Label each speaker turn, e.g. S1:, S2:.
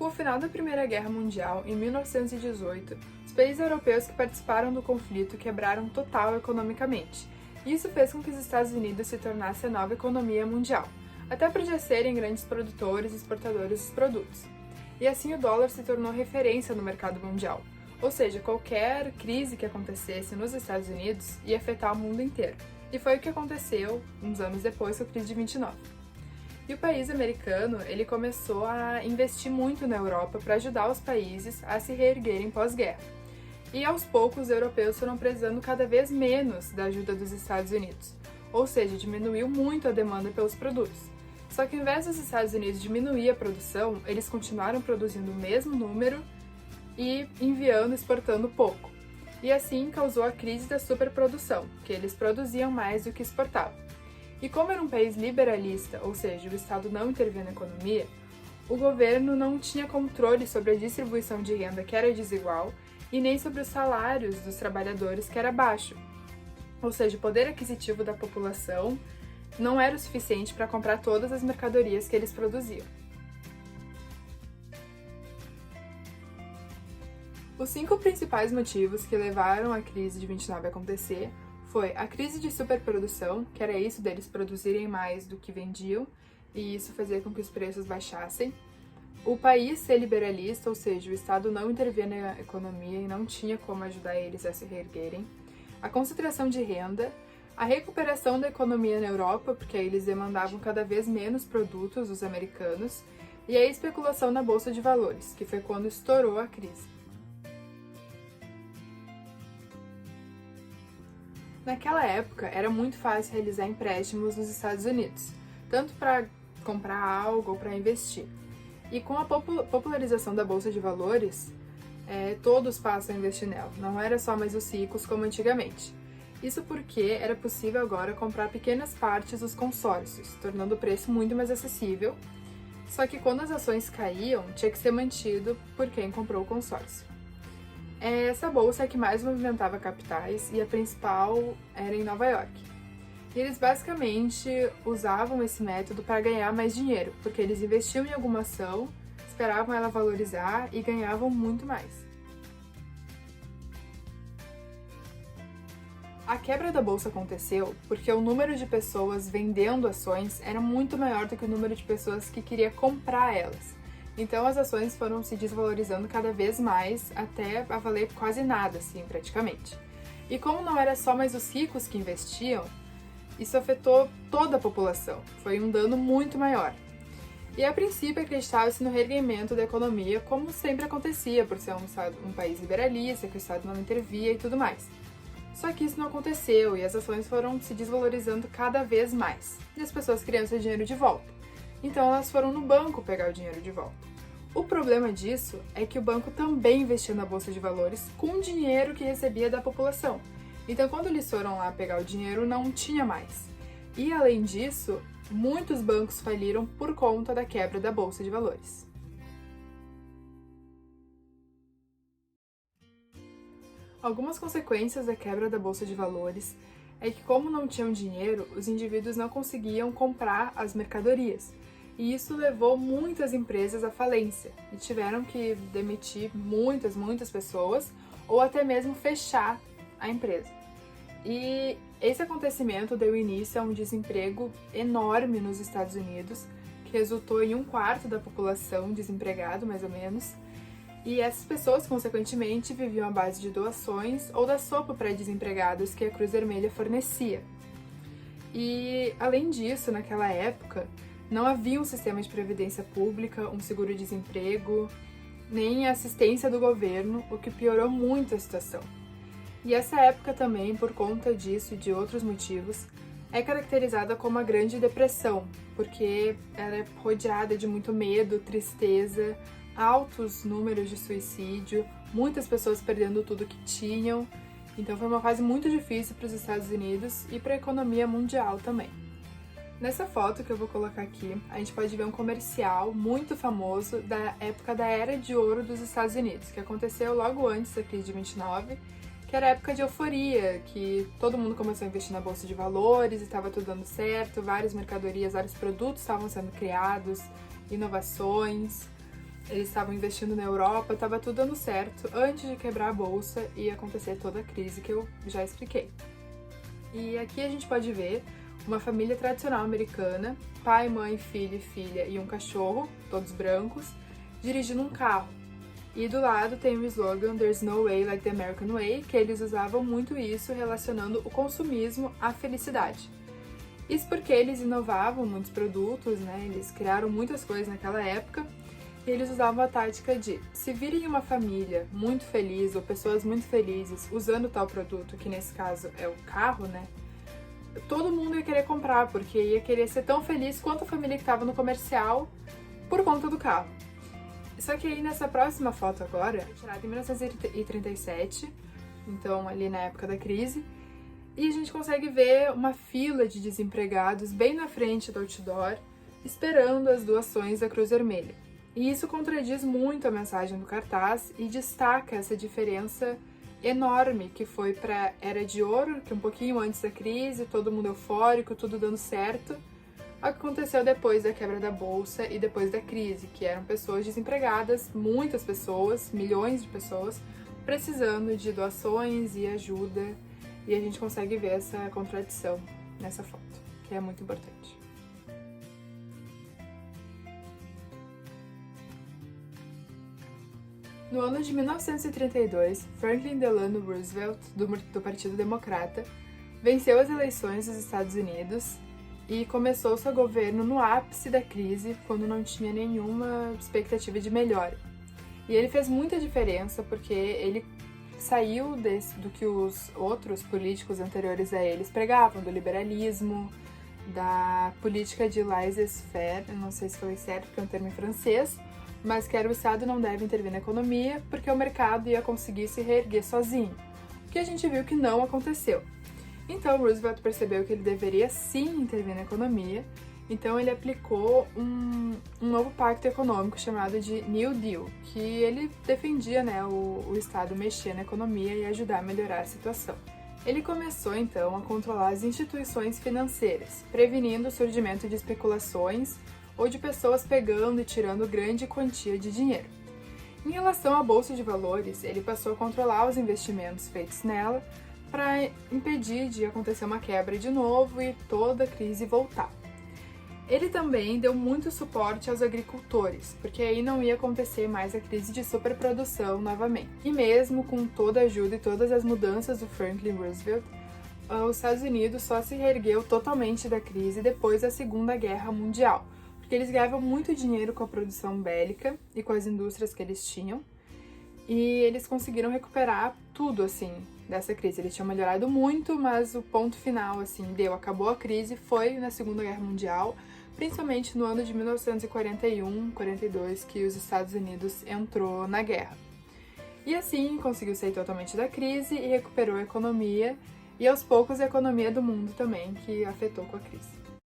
S1: Com o final da Primeira Guerra Mundial, em 1918, os países europeus que participaram do conflito quebraram total economicamente. Isso fez com que os Estados Unidos se tornassem a nova economia mundial, até por já serem grandes produtores e exportadores dos produtos. E assim o dólar se tornou referência no mercado mundial, ou seja, qualquer crise que acontecesse nos Estados Unidos ia afetar o mundo inteiro. E foi o que aconteceu uns anos depois com a crise de 29. E o país americano, ele começou a investir muito na Europa para ajudar os países a se reerguerem pós-guerra. E aos poucos os europeus foram precisando cada vez menos da ajuda dos Estados Unidos, ou seja, diminuiu muito a demanda pelos produtos. Só que ao invés dos Estados Unidos diminuir a produção, eles continuaram produzindo o mesmo número e enviando, exportando pouco. E assim causou a crise da superprodução, que eles produziam mais do que exportavam. E como era um país liberalista, ou seja, o Estado não intervia na economia, o governo não tinha controle sobre a distribuição de renda, que era desigual, e nem sobre os salários dos trabalhadores, que era baixo. Ou seja, o poder aquisitivo da população não era o suficiente para comprar todas as mercadorias que eles produziam. Os 5 principais motivos que levaram a crise de 29 a acontecer foi a crise de superprodução, que era isso deles produzirem mais do que vendiam, e isso fazia com que os preços baixassem. O país ser liberalista, ou seja, o Estado não intervia na economia e não tinha como ajudar eles a se reerguerem. A concentração de renda, a recuperação da economia na Europa, porque aí eles demandavam cada vez menos produtos dos americanos, e a especulação na bolsa de valores, que foi quando estourou a crise. Naquela época, era muito fácil realizar empréstimos nos Estados Unidos, tanto para comprar algo ou para investir. E com a popularização da Bolsa de Valores, todos passam a investir nela, não era só mais os ricos como antigamente. Isso porque era possível agora comprar pequenas partes dos consórcios, tornando o preço muito mais acessível, só que quando as ações caíam, tinha que ser mantido por quem comprou o consórcio. Essa bolsa é a que mais movimentava capitais e a principal era em Nova York. E eles basicamente usavam esse método para ganhar mais dinheiro, porque eles investiam em alguma ação, esperavam ela valorizar e ganhavam muito mais. A quebra da bolsa aconteceu porque o número de pessoas vendendo ações era muito maior do que o número de pessoas que queria comprar elas. Então as ações foram se desvalorizando cada vez mais, até a valer quase nada, assim, praticamente. E como não era só mais os ricos que investiam, isso afetou toda a população, foi um dano muito maior. E a princípio acreditava-se no reerguimento da economia, como sempre acontecia, por ser um país liberalista, que o Estado não intervia e tudo mais. Só que isso não aconteceu e as ações foram se desvalorizando cada vez mais, e as pessoas queriam seu dinheiro de volta. Então elas foram no banco pegar o dinheiro de volta. O problema disso é que o banco também investia na bolsa de valores com o dinheiro que recebia da população. Então quando eles foram lá pegar o dinheiro, não tinha mais. E além disso, muitos bancos faliram por conta da quebra da bolsa de valores. Algumas consequências da quebra da bolsa de valores é que, como não tinham dinheiro, os indivíduos não conseguiam comprar as mercadorias. E isso levou muitas empresas à falência e tiveram que demitir muitas pessoas ou até mesmo fechar a empresa. E esse acontecimento deu início a um desemprego enorme nos Estados Unidos, que resultou em 1/4 da população desempregado, mais ou menos. E essas pessoas, consequentemente, viviam à base de doações ou da sopa para desempregados que a Cruz Vermelha fornecia. E, além disso, naquela época, não havia um sistema de previdência pública, um seguro-desemprego, nem assistência do governo, o que piorou muito a situação. E essa época também, por conta disso e de outros motivos, é caracterizada como a Grande Depressão, porque ela é rodeada de muito medo, tristeza, altos números de suicídio, muitas pessoas perdendo tudo que tinham. Então foi uma fase muito difícil para os Estados Unidos e para a economia mundial também. Nessa foto que eu vou colocar aqui, a gente pode ver um comercial muito famoso da época da Era de Ouro dos Estados Unidos, que aconteceu logo antes da crise de 29, que era a época de euforia, que todo mundo começou a investir na bolsa de valores e estava tudo dando certo, várias mercadorias, vários produtos estavam sendo criados, inovações. eles estavam investindo na Europa, estava tudo dando certo antes de quebrar a bolsa e acontecer toda a crise que eu já expliquei. E aqui a gente pode ver uma família tradicional americana, pai, mãe, filho, filha e um cachorro, todos brancos, dirigindo um carro. E do lado tem o slogan "There's no way like the American way", que eles usavam muito isso relacionando o consumismo à felicidade. Isso porque eles inovavam muitos produtos, né? Eles criaram muitas coisas naquela época e eles usavam a tática de se virem uma família muito feliz ou pessoas muito felizes usando tal produto, que nesse caso é o carro, né? Todo mundo ia querer comprar, porque ia querer ser tão feliz quanto a família que estava no comercial por conta do carro. Só que aí nessa próxima foto agora, tirada em 1937, então ali na época da crise, e a gente consegue ver uma fila de desempregados bem na frente do outdoor, esperando as doações da Cruz Vermelha. E isso contradiz muito a mensagem do cartaz e destaca essa diferença enorme que foi para Era de Ouro, que um pouquinho antes da crise, todo mundo eufórico, tudo dando certo, ao que aconteceu depois da quebra da bolsa e depois da crise, que eram pessoas desempregadas, muitas pessoas, milhões de pessoas, precisando de doações e ajuda, e a gente consegue ver essa contradição nessa foto, que é muito importante. No ano de 1932, Franklin Delano Roosevelt, do Partido Democrata, venceu as eleições dos Estados Unidos e começou seu governo no ápice da crise, quando não tinha nenhuma expectativa de melhora. E ele fez muita diferença porque ele saiu do que os outros políticos anteriores a eles pregavam, do liberalismo, da política de laissez-faire, eu não sei se falei certo porque é um termo em francês, mas que era o Estado não deve intervir na economia porque o mercado ia conseguir se reerguer sozinho, o que a gente viu que não aconteceu. Então Roosevelt percebeu que ele deveria sim intervir na economia, então ele aplicou um novo pacto econômico chamado de New Deal, que ele defendia, né, o Estado mexer na economia e ajudar a melhorar a situação. Ele começou então a controlar as instituições financeiras, prevenindo o surgimento de especulações ou de pessoas pegando e tirando grande quantia de dinheiro. Em relação à Bolsa de Valores, ele passou a controlar os investimentos feitos nela para impedir de acontecer uma quebra de novo e toda a crise voltar. Ele também deu muito suporte aos agricultores, porque aí não ia acontecer mais a crise de superprodução novamente. E mesmo com toda a ajuda e todas as mudanças do Franklin Roosevelt, os Estados Unidos só se reergueu totalmente da crise depois da Segunda Guerra Mundial, porque eles ganhavam muito dinheiro com a produção bélica e com as indústrias que eles tinham, e eles conseguiram recuperar tudo, assim, dessa crise. Eles tinham melhorado muito, mas o ponto final, assim, acabou a crise, foi na Segunda Guerra Mundial, principalmente no ano de 1941-42, que os Estados Unidos entrou na guerra. E assim, conseguiu sair totalmente da crise e recuperou a economia, e aos poucos a economia do mundo também, que afetou com a crise.